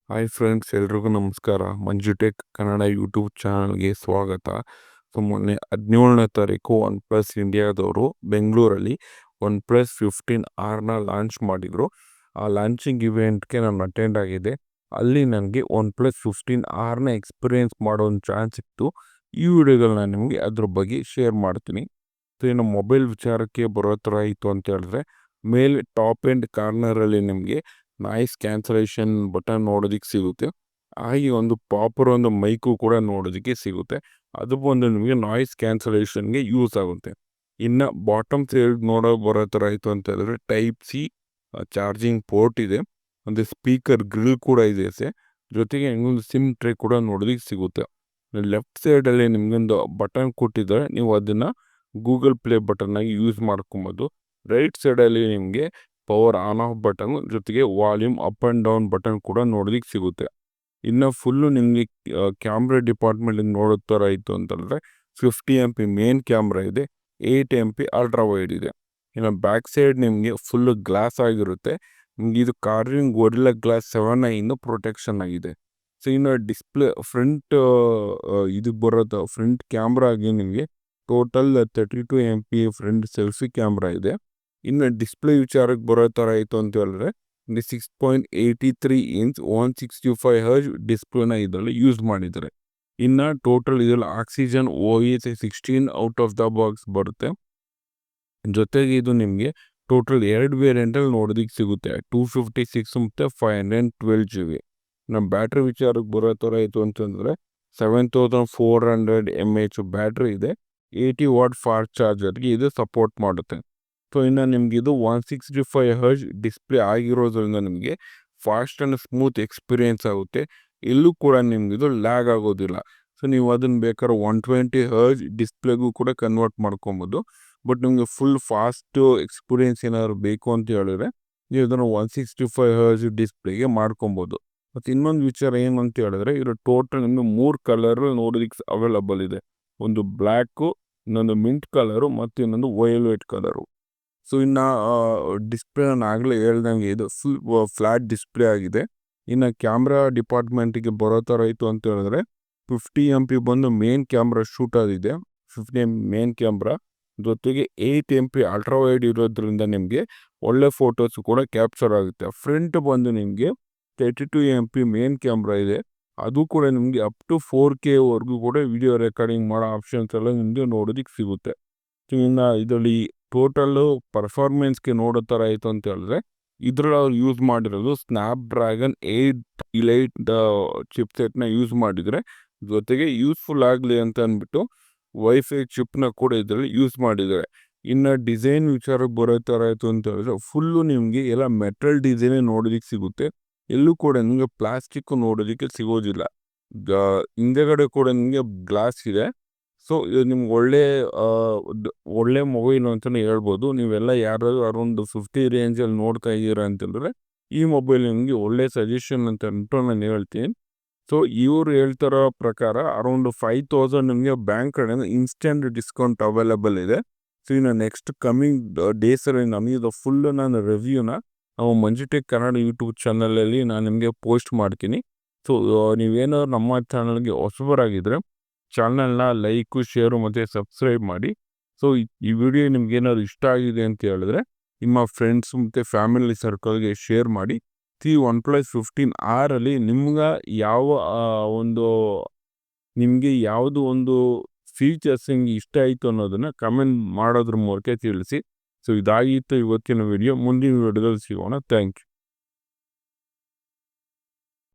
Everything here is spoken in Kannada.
ಹಾಯ್ ಫ್ರೆಂಡ್ಸ್, ಎಲ್ರಿಗೂ ನಮಸ್ಕಾರ. ಮಂಜು ಟೆಕ್ ಕನ್ನಡ ಯೂಟ್ಯೂಬ್ ಚಾನಲ್ಗೆ ಸ್ವಾಗತ. ಸೊ ಮೊನ್ನೆ 17ನೇ ತಾರೀಕು ಒನ್ ಪ್ಲಸ್ ಇಂಡಿಯಾದವರು ಬೆಂಗಳೂರಲ್ಲಿ OnePlus 15R ಲಾಂಚ್ ಮಾಡಿದರು. ಆ ಲಾಂಚಿಂಗ್ ಇವೆಂಟ್ಗೆ ನಾನು ಅಟೆಂಡ್ ಆಗಿದೆ. ಅಲ್ಲಿ ನನಗೆ OnePlus 15R ಎಕ್ಸ್ಪೀರಿಯೆನ್ಸ್ ಮಾಡೋ ಒಂದು ಚಾನ್ಸ್ ಸಿಕ್ತು. ಈ ವಿಡಿಯೋಗಳನ್ನ ನಿಮಗೆ ಅದ್ರ ಬಗ್ಗೆ ಶೇರ್ ಮಾಡ್ತೀನಿ. ಸೊ ಇನ್ನು ಮೊಬೈಲ್ ವಿಚಾರಕ್ಕೆ ಬರೋ ಥರ ಇತ್ತು ಅಂತ ಹೇಳಿದ್ರೆ, ಮೇಲೆ ಟಾಪ್ ಎಂಡ್ ಕಾರ್ನರಲ್ಲಿ ನಿಮಗೆ ನಾಯ್ಸ್ ಕ್ಯಾನ್ಸಲೇಷನ್ ಬಟನ್ ನೋಡೋದಕ್ಕೆ ಸಿಗುತ್ತೆ. ಹಾಗೆ ಒಂದು ಪ್ರಾಪರ್ ಒಂದು ಮೈಕು ಕೂಡ ನೋಡೋದಕ್ಕೆ ಸಿಗುತ್ತೆ. ಅದು ಬಂದು ನಿಮಗೆ ನಾಯ್ಸ್ ಕ್ಯಾನ್ಸಲೇಷನ್ಗೆ ಯೂಸ್ ಆಗುತ್ತೆ. ಇನ್ನು ಬಾಟಮ್ ಸೈಡ್ ಬರೋ ಥರ ಆಯಿತು ಅಂತ ಹೇಳಿದ್ರೆ Type-C ಚಾರ್ಜಿಂಗ್ ಪೋರ್ಟ್ ಇದೆ. ಒಂದು ಸ್ಪೀಕರ್ ಗ್ರಿಲ್ ಕೂಡ ಇದೆ. ಜೊತೆಗೆ ಇನ್ನೊಂದು ಸಿಮ್ ಟ್ರೇ ಕೂಡ ನೋಡೋದಕ್ಕೆ ಸಿಗುತ್ತೆ. ಲೆಫ್ಟ್ ಸೈಡಲ್ಲಿ ನಿಮಗೊಂದು ಬಟನ್ ಕೊಟ್ಟಿದ್ದಾರೆ, ನೀವು ಅದನ್ನು ಗೂಗಲ್ ಪ್ಲೇ ಬಟನ್ ಆಗಿ ಯೂಸ್ ಮಾಡ್ಕೊಬೋದು. ರೈಟ್ ಸೈಡಲ್ಲಿ ನಿಮಗೆ ಪವರ್ ಆನ್ ಆಫ್ ಬಟನ್ ಜೊತೆಗೆ volume up and down button ಕೂಡ ನೋಡೋದಕ್ಕೆ ಸಿಗುತ್ತೆ. ಇನ್ನು ಫುಲ್ಲು ನಿಮಗೆ ಕ್ಯಾಮ್ರಾ ಡಿಪಾರ್ಟ್ಮೆಂಟ್ ನೋಡೋ ಥರ ಇತ್ತು ಅಂತಂದರೆ 50 MP ಮೇನ್ ಕ್ಯಾಮ್ರಾ ಇದೆ, 8 MP ಅಲ್ಟ್ರಾ ವೈಡ್ ಇದೆ. ಇನ್ನು ಬ್ಯಾಕ್ ಸೈಡ್ ನಿಮಗೆ ಫುಲ್ಲು ಗ್ಲಾಸ್ ಆಗಿರುತ್ತೆ. ನಿಮಗೆ ಇದು carving gorilla glass 7i protection ಆಗಿದೆ. ಸೊ ಇನ್ನು ಡಿಸ್ಪ್ಲೇ ಫ್ರಂಟ್ ಇದು ಬರೋದು ಫ್ರಂಟ್ ಕ್ಯಾಮ್ರಾ ಆಗಿ ನಿಮಗೆ total 32 MP front selfie camera ಇದೆ. ಇನ್ನು ಡಿಸ್ಪ್ಲೇ ವಿಚಾರಕ್ಕೆ ಬರೋ ಥರ ಆಯಿತು ಅಂತ ಹೇಳಿದ್ರೆ 6.83 ಇಂಚ್ 165 Hz ಡಿಸ್ಪ್ಲೇನ ಇದರಲ್ಲಿ ಯೂಸ್ ಮಾಡಿದ್ದಾರೆ. ಇನ್ನು ಟೋಟಲ್ ಇದರಲ್ಲಿ oxygen OS 16 out of the box ಬರುತ್ತೆ. ಜೊತೆಗೆ ಇದು ನಿಮಗೆ ಟೋಟಲ್ 2 ವೇರಿಯಂಟಲ್ಲಿ ನೋಡೋದಕ್ಕೆ ಸಿಗುತ್ತೆ, 256 ಮತ್ತು 512 GB. ನಮ್ಮ ಬ್ಯಾಟ್ರಿ ವಿಚಾರಕ್ಕೆ ಬರೋ ಥರ ಆಯಿತು ಅಂತಂದರೆ 7400 mAh ಬ್ಯಾಟ್ರಿ ಇದೆ. 80 ವಾಟ್ ಫಾಸ್ಟ್ ಚಾರ್ಜರ್ಗೆ ಇದು ಸಪೋರ್ಟ್ ಮಾಡುತ್ತೆ. ಸೊ ಇನ್ನು ನಿಮಗೆ ಇದು 165 Hz ಡಿಸ್ಪ್ಲೇ ಆಗಿರೋದ್ರಿಂದ ನಿಮಗೆ ಫಾಸ್ಟ್ ಆ್ಯಂಡ್ ಸ್ಮೂತ್ ಎಕ್ಸ್ಪೀರಿಯೆನ್ಸ್ ಆಗುತ್ತೆ. ಎಲ್ಲೂ ಕೂಡ ನಿಮಗಿದು ಲ್ಯಾಗ್ ಆಗೋದಿಲ್ಲ. ಸೊ ನೀವು ಅದನ್ನು ಬೇಕಾದ್ರೆ 120 Hz ಡಿಸ್ಪ್ಲೇಗೂ ಕೂಡ ಕನ್ವರ್ಟ್ ಮಾಡ್ಕೊಬೋದು. ಬಟ್ ನಿಮಗೆ ಫುಲ್ ಫಾಸ್ಟು ಎಕ್ಸ್ಪೀರಿಯೆನ್ಸ್ ಏನಾದ್ರು ಬೇಕು ಅಂತ ಹೇಳಿದ್ರೆ ನೀವು ಇದನ್ನು 165 Hz ಡಿಸ್ಪ್ಲೇಗೆ ಮಾಡ್ಕೊಬೋದು. ಮತ್ತು ಇನ್ನೊಂದು ವಿಚಾರ ಏನು ಅಂತ ಹೇಳಿದ್ರೆ, ಇದು ಟೋಟಲ್ ನಿಮಗೆ 3 ಕಲರ್ ನೋಡೋದಕ್ಕೆ ಅವೈಲಬಲ್ ಇದೆ. ಒಂದು ಬ್ಲ್ಯಾಕು, ಇನ್ನೊಂದು ಮಿಂಟ್ ಕಲರು ಮತ್ತು ಇನ್ನೊಂದು ವೈಲೆಟ್ ಕಲರು. ಸೊ ಇನ್ನು ಡಿಸ್ಪ್ಲೇ ನಾನು ಆಗಲೇ ಹೇಳ್ದಂಗೆ ಇದು ಫುಲ್ ಫ್ಲ್ಯಾಟ್ ಡಿಸ್ಪ್ಲೇ ಆಗಿದೆ. ಇನ್ನು ಕ್ಯಾಮ್ರಾ ಡಿಪಾರ್ಟ್ಮೆಂಟಿಗೆ ಬರೋ ಥರ ಇತ್ತು ಅಂತ ಹೇಳಿದ್ರೆ 50 MP ಬಂದು ಮೇನ್ ಕ್ಯಾಮ್ರಾ ಶೂಟ್ ಆಗಿದೆ. 50 MP ಮೇನ್ ಕ್ಯಾಮ್ರಾ ಜೊತೆಗೆ 8 MP ಅಲ್ಟ್ರಾ ವೈಡ್ ಇರೋದ್ರಿಂದ ನಿಮಗೆ ಒಳ್ಳೆ ಫೋಟೋಸು ಕೂಡ ಕ್ಯಾಪ್ಚರ್ ಆಗುತ್ತೆ. ಫ್ರಂಟ್ ಬಂದು ನಿಮಗೆ 32 MP ಮೇನ್ ಕ್ಯಾಮ್ರಾ ಇದೆ. ಅದು ಕೂಡ ನಿಮಗೆ ಅಪ್ ಟು 4K ಕೂಡ ವಿಡಿಯೋ ರೆಕಾರ್ಡಿಂಗ್ ಮಾಡೋ ಆಪ್ಷನ್ಸ್ ಎಲ್ಲ ನಿಮಗೆ ನೋಡೋದಕ್ಕೆ ಸಿಗುತ್ತೆ. ಸೊ ಇನ್ನು ಇದರಲ್ಲಿ ಟೋಟಲ್ಲು ಪರ್ಫಾರ್ಮೆನ್ಸ್ಗೆ ನೋಡೋ ಥರ ಆಯಿತು ಅಂತ ಹೇಳಿದ್ರೆ ಇದರಲ್ಲಿ ಅವ್ರು ಯೂಸ್ ಮಾಡಿರೋದು ಸ್ನ್ಯಾಪ್ಡ್ರ್ಯಾಗನ್ 8 Elite ಚಿಪ್ಸೆಟ್ನ ಯೂಸ್ ಮಾಡಿದರೆ, ಜೊತೆಗೆ ಯೂಸ್ಫುಲ್ ಆಗಲಿ ಅಂತ ಅಂದ್ಬಿಟ್ಟು ವೈಫೈ ಚಿಪ್ನ ಕೂಡ ಇದರಲ್ಲಿ ಯೂಸ್ ಮಾಡಿದ್ದಾರೆ. ಇನ್ನು ಡಿಸೈನ್ ವಿಚಾರಕ್ಕೆ ಬರೋ ಥರ ಆಯಿತು ಅಂತ ಹೇಳಿದ್ರೆ ಫುಲ್ಲು ನಿಮಗೆ ಎಲ್ಲ ಮೆಟಲ್ ಡಿಸೈನೇ ನೋಡೋದಕ್ಕೆ ಸಿಗುತ್ತೆ. ಎಲ್ಲೂ ಕೂಡ ನಿಮಗೆ ಪ್ಲಾಸ್ಟಿಕ್ಕು ನೋಡೋದಕ್ಕೆ ಸಿಗೋದಿಲ್ಲ. ಹಿಂದೆಗಡೆ ಕೂಡ ನಿಮಗೆ ಗ್ಲಾಸ್ ಇದೆ. ಸೊ ಇದು ನಿಮ್ಗೆ ಒಳ್ಳೆ ಮೊಬೈಲು ಅಂತಲೇ ಹೇಳ್ಬೋದು. ನೀವೆಲ್ಲ ಯಾರಾದರೂ ಅರೌಂಡ್ 50 ರೇಂಜಲ್ಲಿ ನೋಡ್ತಾ ಇದ್ದೀರಾ ಅಂತಂದರೆ ಈ ಮೊಬೈಲ್ ನಿಮಗೆ ಒಳ್ಳೆ ಸಜೆಷನ್ ಅಂತ ಅಂದ್ಬಿಟ್ಟು ನಾನು ಹೇಳ್ತೀನಿ. ಸೊ ಇವರು ಹೇಳ್ತಿರೋ ಪ್ರಕಾರ ಅರೌಂಡ್ 5000 ನಿಮಗೆ ಬ್ಯಾಂಕ್ ಕಡೆಯಿಂದ ಇನ್ಸ್ಟೆಂಟ್ ಡಿಸ್ಕೌಂಟ್ ಅವೈಲಬಲ್ ಇದೆ. ಸೊ ಇನ್ನು ನೆಕ್ಸ್ಟ್ ಕಮಿಂಗ್ ಡೇಸಲ್ಲಿ ನಮಗೆ ಫುಲ್ಲು ನಾನು ರಿವ್ಯೂನ ನಾವು ಮಂಜು ಟೆಕ್ ಕನ್ನಡ ಯೂಟ್ಯೂಬ್ ಚಾನಲಲ್ಲಿ ನಾನು ನಿಮಗೆ ಪೋಸ್ಟ್ ಮಾಡ್ತೀನಿ. ಸೊ ನೀವೇನಾದ್ರು ನಮ್ಮ ಚಾನಲ್ಗೆ ಹೊಸಬರಾಗಿದ್ದರೆ ಚಾನಲ್ನ ಲೈಕು, ಶೇರು ಮತ್ತು ಸಬ್ಸ್ಕ್ರೈಬ್ ಮಾಡಿ. ಸೊ ಈ ವಿಡಿಯೋ ನಿಮ್ಗೇನಾದ್ರು ಇಷ್ಟ ಆಗಿದೆ ಅಂತ ಹೇಳಿದ್ರೆ ನಿಮ್ಮ ಫ್ರೆಂಡ್ಸ್ ಮತ್ತು ಫ್ಯಾಮಿಲಿ ಸರ್ಕಲ್ಗೆ ಶೇರ್ ಮಾಡಿ. OnePlus 15R ನಿಮ್ಗೆ ಯಾವುದು ಒಂದು ಫೀಚರ್ಸ್ ನಿಮ್ಗೆ ಇಷ್ಟ ಆಯಿತು ಅನ್ನೋದನ್ನು ಕಮೆಂಟ್ ಮಾಡೋದ್ರ ಮೂಲಕ ತಿಳಿಸಿ. ಸೊ ಇದಾಗಿತ್ತು ಇವತ್ತಿನ ವಿಡಿಯೋ. ಮುಂದಿನ ವಿಡಿಯೋದಲ್ಲಿ ಸಿಗೋಣ. Thank you.